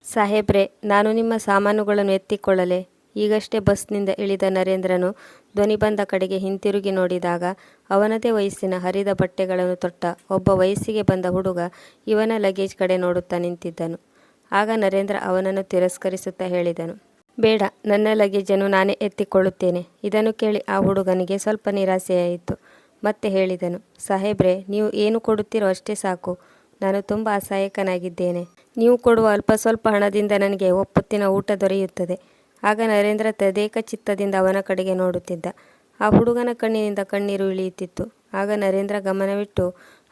ಸಾಹೇಬ್ರೆ, ನಾನು ನಿಮ್ಮ ಸಾಮಾನುಗಳನ್ನು ಎತ್ತಿಕೊಳ್ಳಲೆ? ಈಗಷ್ಟೇ ಬಸ್ನಿಂದ ಇಳಿದ ನರೇಂದ್ರನು ಧ್ವನಿ ಬಂದ ಕಡೆಗೆ ಹಿಂತಿರುಗಿ ನೋಡಿದಾಗ ಅವನದೇ ವಯಸ್ಸಿನ ಹರಿದ ಬಟ್ಟೆಗಳನ್ನು ತೊಟ್ಟ ಒಬ್ಬ ವಯಸ್ಸಿಗೆ ಬಂದ ಹುಡುಗ ಇವನ ಲಗೇಜ್ ಕಡೆ ನೋಡುತ್ತಾ ನಿಂತಿದ್ದನು. ಆಗ ನರೇಂದ್ರ ಅವನನ್ನು ತಿರಸ್ಕರಿಸುತ್ತಾ ಹೇಳಿದನು, ಬೇಡ, ನನ್ನ ಲಗೇಜನ್ನು ನಾನೇ ಎತ್ತಿಕೊಳ್ಳುತ್ತೇನೆ. ಇದನ್ನು ಕೇಳಿ ಆ ಹುಡುಗನಿಗೆ ಸ್ವಲ್ಪ ನಿರಾಸೆಯಾಯಿತು. ಮತ್ತೆ ಹೇಳಿದನು, ಸಾಹೇಬ್ರೆ, ನೀವು ಏನು ಕೊಡುತ್ತೀರೋ ಅಷ್ಟೇ ಸಾಕು. ನಾನು ತುಂಬ ಅಸಹಾಯಕನಾಗಿದ್ದೇನೆ. ನೀವು ಕೊಡುವ ಅಲ್ಪ ಸ್ವಲ್ಪ ಹಣದಿಂದ ನನಗೆ ಒಪ್ಪೊತ್ತಿನ ಊಟ ದೊರೆಯುತ್ತದೆ. ಆಗ ನರೇಂದ್ರ ತದೇಕ ಚಿತ್ತದಿಂದ ಅವನ ಕಡೆಗೆ ನೋಡುತ್ತಿದ್ದ. ಆ ಹುಡುಗನ ಕಣ್ಣಿನಿಂದ ಕಣ್ಣೀರು ಇಳಿಯುತ್ತಿತ್ತು. ಆಗ ನರೇಂದ್ರ ಗಮನವಿಟ್ಟು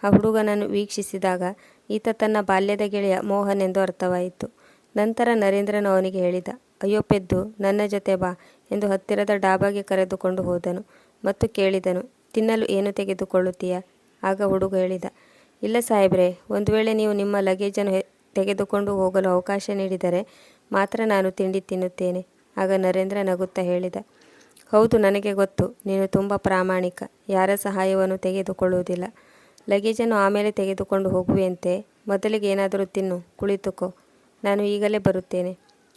ಆ ಹುಡುಗನನ್ನು ವೀಕ್ಷಿಸಿದಾಗ ಈತ ತನ್ನ ಬಾಲ್ಯದ ಗೆಳೆಯ ಮೋಹನ್ ಎಂದು ಅರ್ಥವಾಯಿತು. ನಂತರ ನರೇಂದ್ರನು ಅವನಿಗೆ ಹೇಳಿದ, ಅಯ್ಯೋ ಪೆದ್ದು, ನನ್ನ ಜೊತೆ ಬಾ ಎಂದು ಹತ್ತಿರದ ಡಾಬಾಗೆ ಕರೆದುಕೊಂಡು ಹೋದನು ಮತ್ತು ಕೇಳಿದನು, ತಿನ್ನಲು ಏನು ತೆಗೆದುಕೊಳ್ಳುತ್ತೀಯಾ? ಆಗ ಹುಡುಗ ಹೇಳಿದ, ಇಲ್ಲ ಸಾಹೇಬ್ರೆ, ಒಂದು ವೇಳೆ ನೀವು ನಿಮ್ಮ ಲಗೇಜನ್ನು ತೆಗೆದುಕೊಂಡು ಹೋಗಲು ಅವಕಾಶ ನೀಡಿದರೆ ಮಾತ್ರ ನಾನು ತಿಂಡಿ ತಿನ್ನುತ್ತೇನೆ. ಆಗ ನರೇಂದ್ರ ನಗುತ್ತಾ ಹೇಳಿದ, ಹೌದು, ನನಗೆ ಗೊತ್ತು, ನೀನು ತುಂಬ ಪ್ರಾಮಾಣಿಕ, ಯಾರ ಸಹಾಯವನ್ನು ತೆಗೆದುಕೊಳ್ಳುವುದಿಲ್ಲ. ಲಗೇಜನ್ನು ಆಮೇಲೆ ತೆಗೆದುಕೊಂಡು ಹೋಗುವೆಯಂತೆ. ಮೊದಲಿಗೆ ಏನಾದರೂ ತಿನ್ನು, ಕುಳಿತುಕೋ, ನಾನು ಈಗಲೇ ಬರುತ್ತೇನೆ.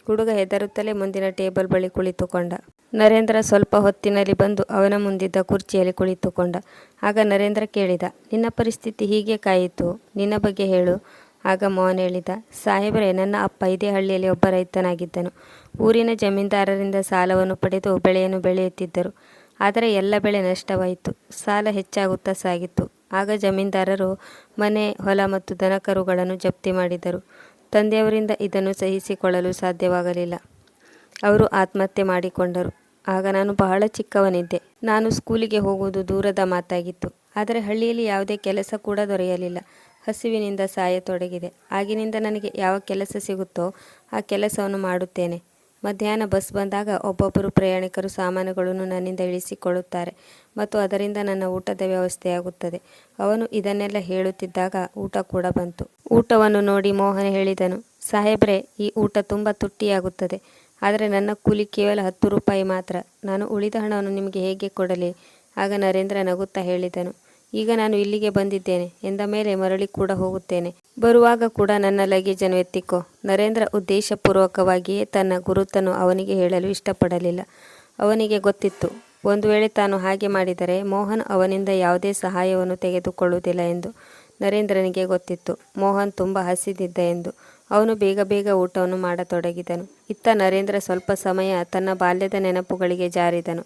ಹುಡುಗ ಹೆದರುತ್ತಲೇ ಮುಂದಿನ ಟೇಬಲ್ ಬಳಿ ಕುಳಿತುಕೊಂಡ. ನರೇಂದ್ರ ಸ್ವಲ್ಪ ಹೊತ್ತಿನಲ್ಲಿ ಬಂದು ಅವನ ಮುಂದಿದ್ದ ಕುರ್ಚಿಯಲ್ಲಿ ಕುಳಿತುಕೊಂಡ. ಆಗ ನರೇಂದ್ರ ಕೇಳಿದ, ನಿನ್ನ ಪರಿಸ್ಥಿತಿ ಹೀಗೆ ಕಾಯಿತು, ನಿನ್ನ ಬಗ್ಗೆ ಹೇಳು. ಆಗ ಮೋಹನ್ ಹೇಳಿದ, ಸಾಹೇಬರೇ, ನನ್ನ ಅಪ್ಪ ಇದೇ ಹಳ್ಳಿಯಲ್ಲಿ ಒಬ್ಬ ರೈತನಾಗಿದ್ದನು. ಊರಿನ ಜಮೀನ್ದಾರರಿಂದ ಸಾಲವನ್ನು ಪಡೆದು ಬೆಳೆಯನ್ನು ಬೆಳೆಯುತ್ತಿದ್ದರು. ಆದರೆ ಎಲ್ಲ ಬೆಳೆ ನಷ್ಟವಾಯಿತು. ಸಾಲ ಹೆಚ್ಚಾಗುತ್ತಾ ಸಾಗಿತ್ತು. ಆಗ ಜಮೀನ್ದಾರರು ಮನೆ, ಹೊಲ ಮತ್ತು ದನಕರುಗಳನ್ನು ಜಪ್ತಿ ಮಾಡಿದರು. ತಂದೆಯವರಿಂದ ಇದನ್ನು ಸಹಿಸಿಕೊಳ್ಳಲು ಸಾಧ್ಯವಾಗಲಿಲ್ಲ. ಅವರು ಆತ್ಮಹತ್ಯೆ ಮಾಡಿಕೊಂಡರು. ಆಗ ನಾನು ಬಹಳ ಚಿಕ್ಕವನಿದ್ದೆ. ನಾನು ಸ್ಕೂಲಿಗೆ ಹೋಗುವುದು ದೂರದ ಮಾತಾಗಿತ್ತು. ಆದರೆ ಹಳ್ಳಿಯಲ್ಲಿ ಯಾವುದೇ ಕೆಲಸ ಕೂಡ ದೊರೆಯಲಿಲ್ಲ. ಹಸಿವಿನಿಂದ ಸಾಯತೊಡಗಿದೆ. ಆಗಿನಿಂದ ನನಗೆ ಯಾವ ಕೆಲಸ ಸಿಗುತ್ತೋ ಆ ಕೆಲಸವನ್ನು ಮಾಡುತ್ತೇನೆ. ಮಧ್ಯಾಹ್ನ ಬಸ್ ಬಂದಾಗ ಒಬ್ಬೊಬ್ಬರು ಪ್ರಯಾಣಿಕರು ಸಾಮಾನುಗಳನ್ನು ನನ್ನಿಂದ ಇಳಿಸಿಕೊಳ್ಳುತ್ತಾರೆ ಮತ್ತು ಅದರಿಂದ ನನ್ನ ಊಟದ ವ್ಯವಸ್ಥೆಯಾಗುತ್ತದೆ. ಅವನು ಇದನ್ನೆಲ್ಲ ಹೇಳುತ್ತಿದ್ದಾಗ ಊಟ ಕೂಡ ಬಂತು. ಊಟವನ್ನು ನೋಡಿ ಮೋಹನ್ ಹೇಳಿದನು, ಸಾಹೇಬ್ರೆ, ಈ ಊಟ ತುಂಬ ತುಟ್ಟಿಯಾಗುತ್ತದೆ. ಆದರೆ ನನ್ನ ಕೂಲಿ ಕೇವಲ 10 ರೂಪಾಯಿ ಮಾತ್ರ. ನಾನು ಉಳಿದ ಹಣವನ್ನು ನಿಮಗೆ ಹೇಗೆ ಕೊಡಲಿ? ಆಗ ನರೇಂದ್ರ ನಗುತ್ತಾ ಹೇಳಿದನು, ಈಗ ನಾನು ಇಲ್ಲಿಗೆ ಬಂದಿದ್ದೇನೆ ಎಂದ ಮೇಲೆ ಮರಳಿ ಕೂಡ ಹೋಗುತ್ತೇನೆ. ಬರುವಾಗ ಕೂಡ ನನ್ನ ಲಗೇಜನ್ನು ಎತ್ತಿಕೋ. ನರೇಂದ್ರ ಉದ್ದೇಶಪೂರ್ವಕವಾಗಿಯೇ ತನ್ನ ಗುರುತನ್ನು ಅವನಿಗೆ ಹೇಳಲು ಇಷ್ಟಪಡಲಿಲ್ಲ. ಅವನಿಗೆ ಗೊತ್ತಿತ್ತು, ಒಂದು ವೇಳೆ ತಾನು ಹಾಗೆ ಮಾಡಿದರೆ ಮೋಹನ್ ಅವನಿಂದ ಯಾವುದೇ ಸಹಾಯವನ್ನು ತೆಗೆದುಕೊಳ್ಳುವುದಿಲ್ಲ ಎಂದು. ನರೇಂದ್ರನಿಗೆ ಗೊತ್ತಿತ್ತು, ಮೋಹನ್ ತುಂಬ ಹಸಿದಿದ್ದ ಎಂದು. ಅವನು ಬೇಗ ಬೇಗ ಊಟವನ್ನು ಮಾಡತೊಡಗಿದನು. ಇತ್ತ ನರೇಂದ್ರ ಸ್ವಲ್ಪ ಸಮಯ ತನ್ನ ಬಾಲ್ಯದ ನೆನಪುಗಳಿಗೆ ಜಾರಿದನು.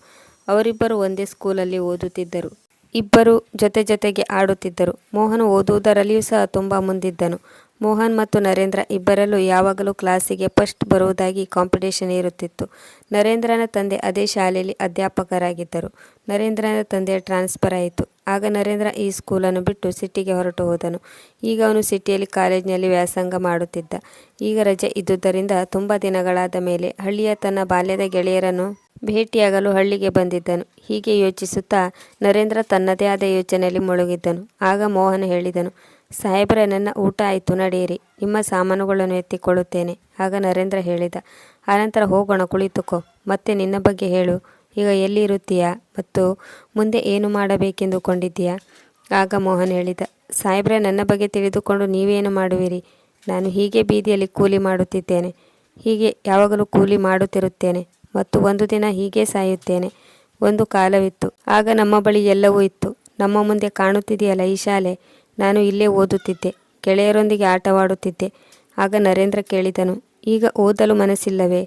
ಅವರಿಬ್ಬರು ಒಂದೇ ಸ್ಕೂಲಲ್ಲಿ ಓದುತ್ತಿದ್ದರು. ಇಬ್ಬರು ಜೊತೆ ಜೊತೆಗೆ ಆಡುತ್ತಿದ್ದರು. ಮೋಹನ್ ಓದುವುದರಲ್ಲಿಯೂ ಸಹ ತುಂಬ ಮುಂದಿದ್ದನು. ಮೋಹನ್ ಮತ್ತು ನರೇಂದ್ರ ಇಬ್ಬರಲ್ಲೂ ಯಾವಾಗಲೂ ಕ್ಲಾಸಿಗೆ ಫಸ್ಟ್ ಬರುವುದಾಗಿ ಕಾಂಪಿಟೇಷನ್ ಇರುತ್ತಿತ್ತು. ನರೇಂದ್ರನ ತಂದೆ ಅದೇ ಶಾಲೆಯಲ್ಲಿ ಅಧ್ಯಾಪಕರಾಗಿದ್ದರು. ನರೇಂದ್ರನ ತಂದೆಯ ಟ್ರಾನ್ಸ್ಫರ್ ಆಯಿತು. ಆಗ ನರೇಂದ್ರ ಈ ಸ್ಕೂಲನ್ನು ಬಿಟ್ಟು ಸಿಟಿಗೆ ಹೊರಟು ಹೋದನು. ಈಗ ಅವನು ಸಿಟಿಯಲ್ಲಿ ಕಾಲೇಜಿನಲ್ಲಿ ವ್ಯಾಸಂಗ ಮಾಡುತ್ತಿದ್ದ. ಈಗ ರಜೆ ಇದ್ದುದರಿಂದ ತುಂಬ ದಿನಗಳಾದ ಮೇಲೆ ಹಳ್ಳಿಯ ತನ್ನ ಬಾಲ್ಯದ ಗೆಳೆಯರನ್ನು ಭೇಟಿಯಾಗಲು ಹಳ್ಳಿಗೆ ಬಂದಿದ್ದನು. ಹೀಗೆ ಯೋಚಿಸುತ್ತಾ ನರೇಂದ್ರ ತನ್ನದೇ ಆದ ಯೋಚನೆಯಲ್ಲಿ ಮುಳುಗಿದ್ದನು. ಆಗ ಮೋಹನ್ ಹೇಳಿದನು, ಸಾಹೇಬ್ರೆ, ನನ್ನ ಊಟ ಆಯಿತು, ನಡೆಯಿರಿ, ನಿಮ್ಮ ಸಾಮಾನುಗಳನ್ನು ಎತ್ತಿಕೊಳ್ಳುತ್ತೇನೆ. ಆಗ ನರೇಂದ್ರ ಹೇಳಿದ, ಆನಂತರ ಹೋಗೋಣ, ಕುಳಿತುಕೋ. ಮತ್ತೆ ನಿನ್ನ ಬಗ್ಗೆ ಹೇಳು. ಈಗ ಎಲ್ಲಿ ಇರುತ್ತೀಯಾ ಮತ್ತು ಮುಂದೆ ಏನು ಮಾಡಬೇಕೆಂದುಕೊಂಡಿದ್ದೀಯಾ? ಆಗ ಮೋಹನ್ ಹೇಳಿದ, ಸಾಹೇಬ್ರೆ, ನನ್ನ ಬಗ್ಗೆ ತಿಳಿದುಕೊಂಡು ನೀವೇನು ಮಾಡುವಿರಿ? ನಾನು ಹೀಗೆ ಬೀದಿಯಲ್ಲಿ ಕೂಲಿ ಮಾಡುತ್ತಿದ್ದೇನೆ. ಹೀಗೆ ಯಾವಾಗಲೂ ಕೂಲಿ ಮಾಡುತ್ತಿರುತ್ತೇನೆ ಮತ್ತು ಒಂದು ದಿನ ಹೀಗೆ ಸಾಯುತ್ತೇನೆ. ಒಂದು ಕಾಲವಿತ್ತು, ಆಗ ನಮ್ಮ ಬಳಿ ಎಲ್ಲವೂ ಇತ್ತು. ನಮ್ಮ ಮುಂದೆ ಕಾಣುತ್ತಿದೆಯಲ್ಲ ಈ ಶಾಲೆ, ನಾನು ಇಲ್ಲೇ ಓದುತ್ತಿದ್ದೆ, ಗೆಳೆಯರೊಂದಿಗೆ ಆಟವಾಡುತ್ತಿದ್ದೆ. ಆಗ ನರೇಂದ್ರ ಕೇಳಿದನು, ಈಗ ಓದಲು ಮನಸ್ಸಿಲ್ಲವೇ?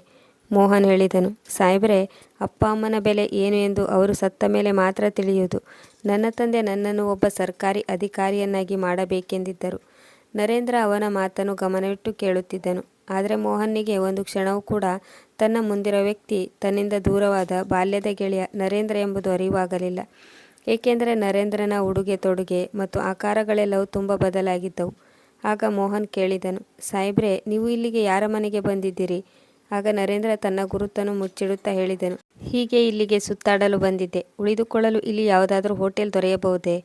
ಮೋಹನ್ ಹೇಳಿದನು, ಸಾಹೇಬ್ರೆ, ಅಪ್ಪ ಅಮ್ಮನ ಬೆಲೆ ಏನು ಎಂದು ಅವರು ಸತ್ತ ಮೇಲೆ ಮಾತ್ರ ತಿಳಿಯುವುದು. ನನ್ನ ತಂದೆ ನನ್ನನ್ನು ಒಬ್ಬ ಸರ್ಕಾರಿ ಅಧಿಕಾರಿಯನ್ನಾಗಿ ಮಾಡಬೇಕೆಂದಿದ್ದರು. ನರೇಂದ್ರ ಅವನ ಮಾತನ್ನು ಗಮನವಿಟ್ಟು ಕೇಳುತ್ತಿದ್ದನು. ಆದರೆ ಮೋಹನ್ನಿಗೆ ಒಂದು ಕ್ಷಣವೂ ಕೂಡ ತನ್ನ ಮುಂದಿರೋ ವ್ಯಕ್ತಿ ತನ್ನಿಂದ ದೂರವಾದ ಬಾಲ್ಯದ ಗೆಳೆಯ ನರೇಂದ್ರ ಎಂಬುದು ಅರಿವಾಗಲಿಲ್ಲ. ಏಕೆಂದರೆ ನರೇಂದ್ರನ ಉಡುಗೆ ತೊಡುಗೆ ಮತ್ತು ಆಕಾರಗಳೆಲ್ಲವೂ ತುಂಬ ಬದಲಾಗಿದ್ದವು. ಆಗ ಮೋಹನ್ ಕೇಳಿದನು, ಸಾಹೇಬ್ರೆ, ನೀವು ಇಲ್ಲಿಗೆ ಯಾರ ಮನೆಗೆ ಬಂದಿದ್ದೀರಿ? ಆಗ ನರೇಂದ್ರ ತನ್ನ ಗುರುತನ್ನು ಮುಚ್ಚಿಡುತ್ತಾ ಹೇಳಿದನು, ಹೀಗೆ ಇಲ್ಲಿಗೆ ಸುತ್ತಾಡಲು ಬಂದಿದ್ದೆ. ಉಳಿದುಕೊಳ್ಳಲು ಇಲ್ಲಿ ಯಾವುದಾದ್ರೂ ಹೋಟೆಲ್ ದೊರೆಯಬಹುದೇ?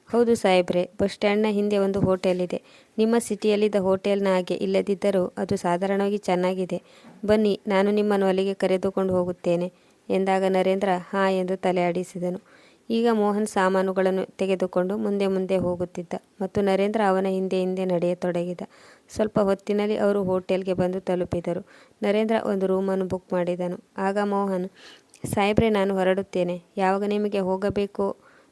ಹೌದು ಸಾಹೇಬ್ರೆ, ಬಸ್ ಸ್ಟ್ಯಾಂಡ್ನ ಹಿಂದೆ ಒಂದು ಹೋಟೆಲ್ ಇದೆ. ನಿಮ್ಮ ಸಿಟಿಯಲ್ಲಿದ್ದ ಹೋಟೆಲ್ನ ಹಾಗೆ ಇಲ್ಲದಿದ್ದರೂ ಅದು ಸಾಧಾರಣವಾಗಿ ಚೆನ್ನಾಗಿದೆ. ಬನ್ನಿ, ನಾನು ನಿಮ್ಮನ್ನು ಅಲ್ಲಿಗೆ ಕರೆದುಕೊಂಡು ಹೋಗುತ್ತೇನೆ ಎಂದಾಗ ನರೇಂದ್ರ ಹಾಂ ಎಂದು ತಲೆ ಆಡಿಸಿದನು. ಈಗ ಮೋಹನ್ ಸಾಮಾನುಗಳನ್ನು ತೆಗೆದುಕೊಂಡು ಮುಂದೆ ಮುಂದೆ ಹೋಗುತ್ತಿದ್ದ ಮತ್ತು ನರೇಂದ್ರ ಅವನ ಹಿಂದೆ ಹಿಂದೆ ನಡೆಯತೊಡಗಿದ. ಸ್ವಲ್ಪ ಹೊತ್ತಿನಲ್ಲಿ ಅವರು ಹೋಟೆಲ್ಗೆ ಬಂದು ತಲುಪಿದರು. ನರೇಂದ್ರ ಒಂದು ರೂಮನ್ನು ಬುಕ್ ಮಾಡಿದನು. ಆಗ ಮೋಹನ್, ಸಾಹೇಬ್ರೆ, ನಾನು ಹೊರಡುತ್ತೇನೆ. ಯಾವಾಗ ನಿಮಗೆ ಹೋಗಬೇಕೋ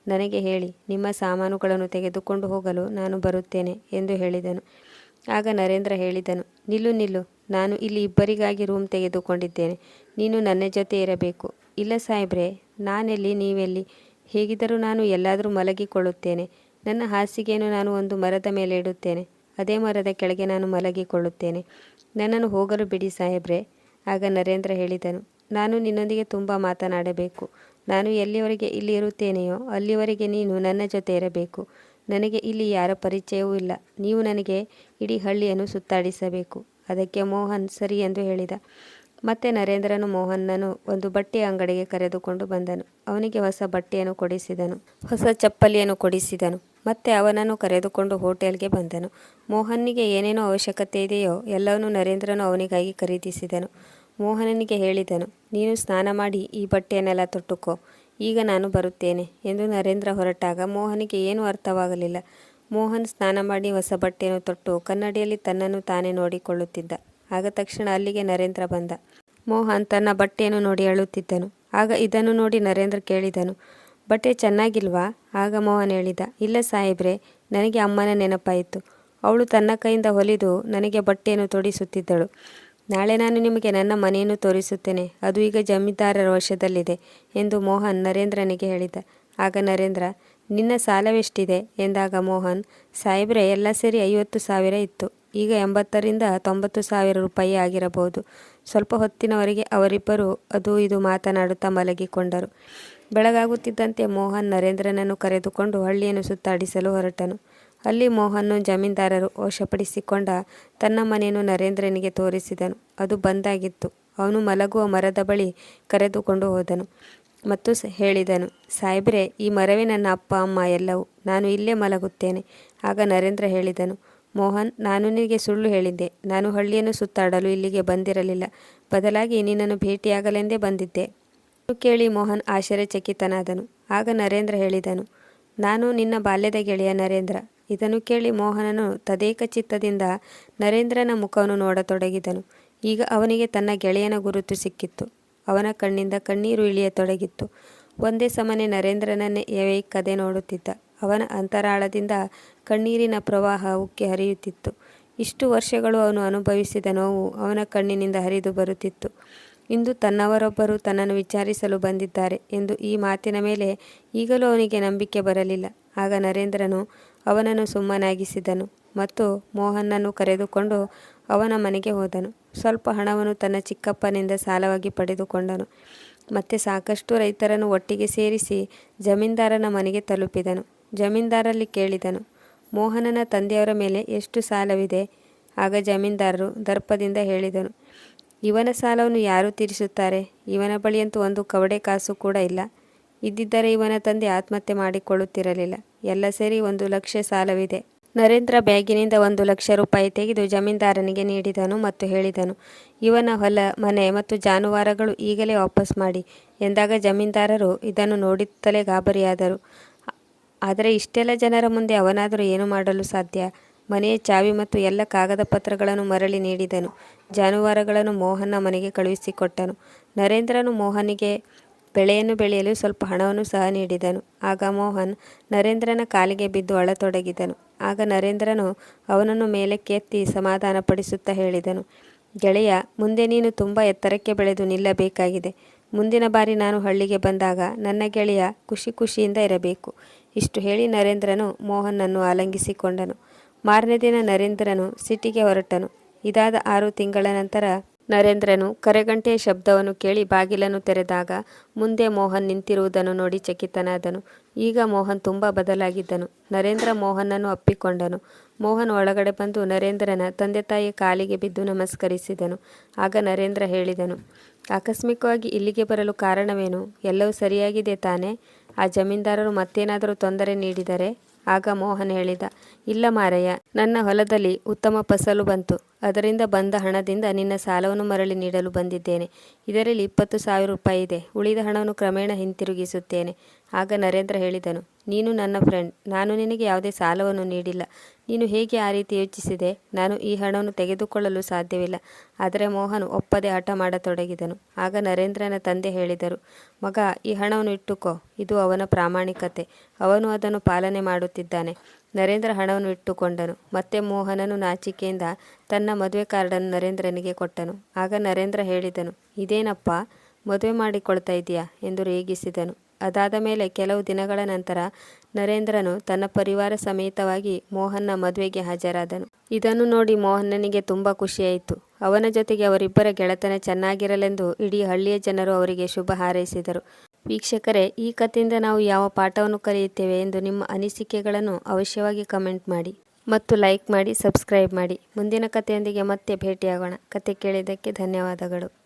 ನನಗೆ ಹೇಳಿ. ನಿಮ್ಮ ಸಾಮಾನುಗಳನ್ನು ತೆಗೆದುಕೊಂಡು ಹೋಗಲು ನಾನು ಬರುತ್ತೇನೆ ಎಂದು ಹೇಳಿದನು. ಆಗ ನರೇಂದ್ರ ಹೇಳಿದನು, ನಿಲ್ಲು ನಿಲ್ಲು, ನಾನು ಇಲ್ಲಿ ಇಬ್ಬರಿಗಾಗಿ ರೂಮ್ ತೆಗೆದುಕೊಂಡಿದ್ದೇನೆ. ನೀನು ನನ್ನ ಜೊತೆ ಇರಬೇಕು. ಇಲ್ಲ ಸಾಹೇಬ್ರೆ, ನಾನೆಲ್ಲಿ, ನೀವೆಲ್ಲಿ? ಹೇಗಿದ್ದರೂ ನಾನು ಎಲ್ಲಾದರೂ ಮಲಗಿಕೊಳ್ಳುತ್ತೇನೆ. ನನ್ನ ಹಾಸಿಗೆಯನ್ನು ನಾನು ಒಂದು ಮರದ ಮೇಲೆ ಇಡುತ್ತೇನೆ. ಅದೇ ಮರದ ಕೆಳಗೆ ನಾನು ಮಲಗಿಕೊಳ್ಳುತ್ತೇನೆ. ನನ್ನನ್ನು ಹೋಗಲು ಬಿಡಿ ಸಾಹೇಬ್ರೆ. ಆಗ ನರೇಂದ್ರ ಹೇಳಿದನು, ನಾನು ನಿನ್ನೊಂದಿಗೆ ತುಂಬ ಮಾತನಾಡಬೇಕು. ನಾನು ಎಲ್ಲಿಯವರೆಗೆ ಇಲ್ಲಿ ಇರುತ್ತೇನೆಯೋ ಅಲ್ಲಿವರೆಗೆ ನೀನು ನನ್ನ ಜೊತೆ ಇರಬೇಕು. ನನಗೆ ಇಲ್ಲಿ ಯಾರ ಪರಿಚಯವೂ ಇಲ್ಲ. ನೀವು ನನಗೆ ಇಡೀ ಹಳ್ಳಿಯನ್ನು ಸುತ್ತಾಡಿಸಬೇಕು. ಅದಕ್ಕೆ ಮೋಹನ್ ಸರಿ ಎಂದು ಹೇಳಿದ. ಮತ್ತೆ ನರೇಂದ್ರನು ಮೋಹನ್ನನು ಒಂದು ಬಟ್ಟೆಯ ಅಂಗಡಿಗೆ ಕರೆದುಕೊಂಡು ಬಂದನು. ಅವನಿಗೆ ಹೊಸ ಬಟ್ಟೆಯನ್ನು ಕೊಡಿಸಿದನು, ಹೊಸ ಚಪ್ಪಲಿಯನ್ನು ಕೊಡಿಸಿದನು. ಮತ್ತೆ ಅವನನ್ನು ಕರೆದುಕೊಂಡು ಹೋಟೆಲ್ಗೆ ಬಂದನು. ಮೋಹನ್ನಿಗೆ ಏನೇನೋ ಅವಶ್ಯಕತೆ ಇದೆಯೋ ಎಲ್ಲವನ್ನೂ ನರೇಂದ್ರನು ಅವನಿಗಾಗಿ ಖರೀದಿಸಿದನು. ಮೋಹನನಿಗೆ ಹೇಳಿದನು, ನೀನು ಸ್ನಾನ ಮಾಡಿ ಈ ಬಟ್ಟೆಯನ್ನೆಲ್ಲ ತೊಟ್ಟುಕೋ. ಈಗ ನಾನು ಬರುತ್ತೇನೆ ಎಂದು ನರೇಂದ್ರ ಹೊರಟಾಗ ಮೋಹನಿಗೆ ಏನೂ ಅರ್ಥವಾಗಲಿಲ್ಲ. ಮೋಹನ್ ಸ್ನಾನ ಮಾಡಿ ಹೊಸ ಬಟ್ಟೆಯನ್ನು ತೊಟ್ಟು ಕನ್ನಡಿಯಲ್ಲಿ ತನ್ನನ್ನು ತಾನೇ ನೋಡಿಕೊಳ್ಳುತ್ತಿದ್ದ. ಆಗ ತಕ್ಷಣ ಅಲ್ಲಿಗೆ ನರೇಂದ್ರ ಬಂದ. ಮೋಹನ್ ತನ್ನ ಬಟ್ಟೆಯನ್ನು ನೋಡಿ ಅಳುತ್ತಿದ್ದನು. ಆಗ ಇದನ್ನು ನೋಡಿ ನರೇಂದ್ರ ಕೇಳಿದನು, ಬಟ್ಟೆ ಚೆನ್ನಾಗಿಲ್ವಾ? ಆಗ ಮೋಹನ್ ಹೇಳಿದ, ಇಲ್ಲ ಸಾಹೇಬ್ರೆ, ನನಗೆ ಅಮ್ಮನ ನೆನಪಾಯಿತು. ಅವಳು ತನ್ನ ಕೈಯಿಂದ ಹೊಲಿದು ನನಗೆ ಬಟ್ಟೆಯನ್ನು ತೊಡಿಸುತ್ತಿದ್ದಳು. ನಾಳೆ ನಾನು ನಿಮಗೆ ನನ್ನ ಮನೆಯನ್ನು ತೋರಿಸುತ್ತೇನೆ. ಅದು ಈಗ ಜಮೀನ್ದಾರರ ವಶದಲ್ಲಿದೆ ಎಂದು ಮೋಹನ್ ನರೇಂದ್ರನಿಗೆ ಹೇಳಿದ. ಆಗ ನರೇಂದ್ರ, ನಿನ್ನ ಸಾಲವೆಷ್ಟಿದೆ ಎಂದಾಗ ಮೋಹನ್, ಸಾಹೇಬ್ರೆ, ಎಲ್ಲ ಸೇರಿ 50,000 ಇತ್ತು. ಈಗ 80,000 ರಿಂದ 90,000 ರೂಪಾಯಿ ಆಗಿರಬಹುದು. ಸ್ವಲ್ಪ ಹೊತ್ತಿನವರೆಗೆ ಅವರಿಬ್ಬರು ಅದು ಇದು ಮಾತನಾಡುತ್ತಾ ಮಲಗಿಕೊಂಡರು. ಬೆಳಗಾಗುತ್ತಿದ್ದಂತೆ ಮೋಹನ್ ನರೇಂದ್ರನನ್ನು ಕರೆದುಕೊಂಡು ಹಳ್ಳಿಯನ್ನು ಸುತ್ತಾಡಿಸಲು ಹೊರಟನು. ಅಲ್ಲಿ ಮೋಹನ್ನು ಜಮೀನ್ದಾರರು ವಶಪಡಿಸಿಕೊಂಡ ತನ್ನ ಮನೆಯನ್ನು ನರೇಂದ್ರನಿಗೆ ತೋರಿಸಿದನು. ಅದು ಬಂದಾಗಿತ್ತು. ಅವನು ಮಲಗುವ ಮರದ ಬಳಿ ಕರೆದುಕೊಂಡು ಹೋದನು ಮತ್ತು ಹೇಳಿದನು, ಸಾಹೇಬ್ರೆ, ಈ ಮರವೇ ನನ್ನ ಅಪ್ಪ ಅಮ್ಮ ಎಲ್ಲವೂ. ನಾನು ಇಲ್ಲೇ ಮಲಗುತ್ತೇನೆ. ಆಗ ನರೇಂದ್ರ ಹೇಳಿದನು, ಮೋಹನ್, ನಾನು ನಿನಗೆ ಸುಳ್ಳು ಹೇಳಿದ್ದೆ. ನಾನು ಹಳ್ಳಿಯನ್ನು ಸುತ್ತಾಡಲು ಇಲ್ಲಿಗೆ ಬಂದಿರಲಿಲ್ಲ. ಬದಲಾಗಿ ನಿನ್ನನ್ನು ಭೇಟಿಯಾಗಲೆಂದೇ ಬಂದಿದ್ದೆ. ಕೇಳಿ ಮೋಹನ್ ಆಶ್ಚರ್ಯಚಕಿತನಾದನು. ಆಗ ನರೇಂದ್ರ ಹೇಳಿದನು, ನಾನು ನಿನ್ನ ಬಾಲ್ಯದ ಗೆಳೆಯ ನರೇಂದ್ರ. ಇದನ್ನು ಕೇಳಿ ಮೋಹನನು ತದೇಕ ಚಿತ್ತದಿಂದ ನರೇಂದ್ರನ ಮುಖವನ್ನು ನೋಡತೊಡಗಿದನು. ಈಗ ಅವನಿಗೆ ತನ್ನ ಗೆಳೆಯನ ಗುರುತು ಸಿಕ್ಕಿತ್ತು. ಅವನ ಕಣ್ಣಿಂದ ಕಣ್ಣೀರು ಇಳಿಯತೊಡಗಿತ್ತು. ಒಂದೇ ಸಮನೆ ನರೇಂದ್ರನನ್ನೇ ಎವೆಯಿಕ್ಕದೆ ನೋಡುತ್ತಿದ್ದ. ಅವನ ಅಂತರಾಳದಿಂದ ಕಣ್ಣೀರಿನ ಪ್ರವಾಹ ಉಕ್ಕಿ ಹರಿಯುತ್ತಿತ್ತು. ಇಷ್ಟು ವರ್ಷಗಳು ಅವನು ಅನುಭವಿಸಿದ ನೋವು ಅವನ ಕಣ್ಣಿನಿಂದ ಹರಿದು ಬರುತ್ತಿತ್ತು. ಇಂದು ತನ್ನವರೊಬ್ಬರು ತನ್ನನ್ನು ವಿಚಾರಿಸಲು ಬಂದಿದ್ದಾರೆ ಎಂದು ಈ ಮಾತಿನ ಮೇಲೆ ಈಗಲೂ ಅವನಿಗೆ ನಂಬಿಕೆ ಬರಲಿಲ್ಲ. ಆಗ ನರೇಂದ್ರನು ಅವನನ್ನು ಸುಮ್ಮನಾಗಿಸಿದನು ಮತ್ತು ಮೋಹನ್ನನ್ನು ಕರೆದುಕೊಂಡು ಅವನ ಮನೆಗೆ ಹೋದನು. ಸ್ವಲ್ಪ ಹಣವನ್ನು ತನ್ನ ಚಿಕ್ಕಪ್ಪನಿಂದ ಸಾಲವಾಗಿ ಪಡೆದುಕೊಂಡನು. ಮತ್ತೆ ಸಾಕಷ್ಟು ರೈತರನ್ನು ಒಟ್ಟಿಗೆ ಸೇರಿಸಿ ಜಮೀನ್ದಾರನ ಮನೆಗೆ ತಲುಪಿದನು. ಜಮೀನ್ದಾರಲ್ಲಿ ಕೇಳಿದನು, ಮೋಹನನ ತಂದೆಯವರ ಮೇಲೆ ಎಷ್ಟು ಸಾಲವಿದೆ? ಆಗ ಜಮೀನ್ದಾರರು ದರ್ಪದಿಂದ ಹೇಳಿದನು, ಇವನ ಸಾಲವನ್ನು ಯಾರು ತೀರಿಸುತ್ತಾರೆ? ಇವನ ಬಳಿಯಂತೂ ಒಂದು ಕವಡೆ ಕಾಸು ಕೂಡ ಇಲ್ಲ. ಇದ್ದಿದ್ದರೆ ಇವನ ತಂದೆ ಆತ್ಮಹತ್ಯೆ ಮಾಡಿಕೊಳ್ಳುತ್ತಿರಲಿಲ್ಲ. ಎಲ್ಲ ಸೇರಿ 1,00,000 ಸಾಲವಿದೆ. ನರೇಂದ್ರ ಬ್ಯಾಗಿನಿಂದ 1,00,000 ರೂಪಾಯಿ ತೆಗೆದು ಜಮೀನ್ದಾರನಿಗೆ ನೀಡಿದನು ಮತ್ತು ಹೇಳಿದನು, ಇವನ ಹೊಲ, ಮನೆ ಮತ್ತು ಜಾನುವಾರುಗಳು ಈಗಲೇ ವಾಪಸ್ ಮಾಡಿ ಎಂದಾಗ ಜಮೀನ್ದಾರರು ಇದನ್ನು ನೋಡುತ್ತಲೇ ಗಾಬರಿಯಾದರು. ಆದರೆ ಇಷ್ಟೆಲ್ಲ ಜನರ ಮುಂದೆ ಅವನಾದರೂ ಏನು ಮಾಡಲು ಸಾಧ್ಯ? ಮನೆಯ ಚಾವಿ ಮತ್ತು ಎಲ್ಲ ಕಾಗದ ಪತ್ರಗಳನ್ನು ಮರಳಿ ನೀಡಿದನು. ಜಾನುವಾರುಗಳನ್ನು ಮೋಹನ್ನ ಮನೆಗೆ ಕಳುಹಿಸಿಕೊಟ್ಟನು. ನರೇಂದ್ರನು ಮೋಹನಿಗೆ ಬೆಳೆಯನ್ನು ಬೆಳೆಯಲು ಸ್ವಲ್ಪ ಹಣವನ್ನು ಸಹ ನೀಡಿದನು. ಆಗ ಮೋಹನ್ ನರೇಂದ್ರನ ಕಾಲಿಗೆ ಬಿದ್ದು ಅಳತೊಡಗಿದನು. ಆಗ ನರೇಂದ್ರನು ಅವನನ್ನು ಮೇಲಕ್ಕೆತ್ತಿ ಸಮಾಧಾನಪಡಿಸುತ್ತಾ ಹೇಳಿದನು, ಗೆಳೆಯ, ಮುಂದೆ ನೀನು ತುಂಬ ಎತ್ತರಕ್ಕೆ ಬೆಳೆದು ನಿಲ್ಲಬೇಕಾಗಿದೆ. ಮುಂದಿನ ಬಾರಿ ನಾನು ಹಳ್ಳಿಗೆ ಬಂದಾಗ ನನ್ನ ಗೆಳೆಯ ಖುಷಿಯಿಂದ ಇರಬೇಕು. ಇಷ್ಟು ಹೇಳಿ ನರೇಂದ್ರನು ಮೋಹನ್ನನ್ನು ಆಲಂಗಿಸಿಕೊಂಡನು. ಮಾರನೇ ದಿನ ನರೇಂದ್ರನು ಸಿಟಿಗೆ ಹೊರಟನು. ಇದಾದ 6 ತಿಂಗಳ ನಂತರ ನರೇಂದ್ರನು ಕರೆಗಂಟೆಯ ಶಬ್ದವನ್ನು ಕೇಳಿ ಬಾಗಿಲನ್ನು ತೆರೆದಾಗ ಮುಂದೆ ಮೋಹನ್ ನಿಂತಿರುವುದನ್ನು ನೋಡಿ ಚಕಿತನಾದನು. ಈಗ ಮೋಹನ್ ತುಂಬ ಬದಲಾಗಿದ್ದನು. ನರೇಂದ್ರ ಮೋಹನ್ನನ್ನು ಅಪ್ಪಿಕೊಂಡನು. ಮೋಹನ್ ಒಳಗಡೆ ಬಂದು ನರೇಂದ್ರನ ತಂದೆ ತಾಯಿಯ ಕಾಲಿಗೆ ಬಿದ್ದು ನಮಸ್ಕರಿಸಿದನು. ಆಗ ನರೇಂದ್ರ ಹೇಳಿದನು, ಆಕಸ್ಮಿಕವಾಗಿ ಇಲ್ಲಿಗೆ ಬರಲು ಕಾರಣವೇನು? ಎಲ್ಲವೂ ಸರಿಯಾಗಿದೆ ತಾನೇ? ಆ ಜಮೀನ್ದಾರರು ಮತ್ತೇನಾದರೂ ತೊಂದರೆ ನೀಡಿದರೆ? ಆಗ ಮೋಹನ್ ಹೇಳಿದ, ಇಲ್ಲ ಮಾರಯ್ಯ, ನನ್ನ ಹೊಲದಲ್ಲಿ ಉತ್ತಮ ಫಸಲು ಬಂತು. ಅದರಿಂದ ಬಂದ ಹಣದಿಂದ ನಿನ್ನ ಸಾಲವನ್ನು ಮರಳಿ ನೀಡಲು ಬಂದಿದ್ದೇನೆ. ಇದರಲ್ಲಿ 20,000 ರೂಪಾಯಿ ಇದೆ. ಉಳಿದ ಹಣವನ್ನು ಕ್ರಮೇಣ ಹಿಂತಿರುಗಿಸುತ್ತೇನೆ. ಆಗ ನರೇಂದ್ರ ಹೇಳಿದನು, ನೀನು ನನ್ನ ಫ್ರೆಂಡ್. ನಾನು ನಿನಗೆ ಯಾವುದೇ ಸಾಲವನ್ನು ನೀಡಿಲ್ಲ. ನೀನು ಹೇಗೆ ಆ ರೀತಿ ಯೋಚಿಸಿದೆ? ನಾನು ಈ ಹಣವನ್ನು ತೆಗೆದುಕೊಳ್ಳಲು ಸಾಧ್ಯವಿಲ್ಲ. ಆದರೆ ಮೋಹನ್ ಒಪ್ಪದೆ ಹಠ ಮಾಡತೊಡಗಿದನು. ಆಗ ನರೇಂದ್ರನ ತಂದೆ ಹೇಳಿದರು, ಮಗ, ಈ ಹಣವನ್ನು ಇಟ್ಟುಕೋ. ಇದು ಅವನ ಪ್ರಾಮಾಣಿಕತೆ. ಅವನು ಅದನ್ನು ಪಾಲನೆ ಮಾಡುತ್ತಿದ್ದಾನೆ. ನರೇಂದ್ರ ಹಣವನ್ನು ಇಟ್ಟುಕೊಂಡನು. ಮತ್ತೆ ಮೋಹನನು ನಾಚಿಕೆಯಿಂದ ತನ್ನ ಮದುವೆ ಕಾರ್ಡನ್ನು ನರೇಂದ್ರನಿಗೆ ಕೊಟ್ಟನು. ಆಗ ನರೇಂದ್ರ ಹೇಳಿದನು, ಇದೇನಪ್ಪ, ಮದುವೆ ಮಾಡಿಕೊಳ್ತಾ ಇದೆಯಾ ಎಂದು ರೇಗಿಸಿದನು. ಅದಾದ ಮೇಲೆ ಕೆಲವು ದಿನಗಳ ನಂತರ ನರೇಂದ್ರನು ತನ್ನ ಪರಿವಾರ ಸಮೇತವಾಗಿ ಮೋಹನ್ನ ಮದುವೆಗೆ ಹಾಜರಾದನು. ಇದನ್ನು ನೋಡಿ ಮೋಹನನಿಗೆ ತುಂಬ ಖುಷಿಯಾಯಿತು. ಅವನ ಜೊತೆಗೆ ಅವರಿಬ್ಬರ ಗೆಳೆತನ ಚೆನ್ನಾಗಿರಲೆಂದು ಇಡೀ ಹಳ್ಳಿಯ ಜನರು ಅವರಿಗೆ ಶುಭ ಹಾರೈಸಿದರು. ವೀಕ್ಷಕರೇ, ಈ ಕಥೆಯಿಂದ ನಾವು ಯಾವ ಪಾಠವನ್ನು ಕಲಿಯುತ್ತೇವೆ ಎಂದು ನಿಮ್ಮ ಅನಿಸಿಕೆಗಳನ್ನು ಅವಶ್ಯವಾಗಿ ಕಮೆಂಟ್ ಮಾಡಿ ಮತ್ತು ಲೈಕ್ ಮಾಡಿ, ಸಬ್ಸ್ಕ್ರೈಬ್ ಮಾಡಿ. ಮುಂದಿನ ಕಥೆಯೊಂದಿಗೆ ಮತ್ತೆ ಭೇಟಿಯಾಗೋಣ. ಕತೆ ಕೇಳಿದ್ದಕ್ಕೆ ಧನ್ಯವಾದಗಳು.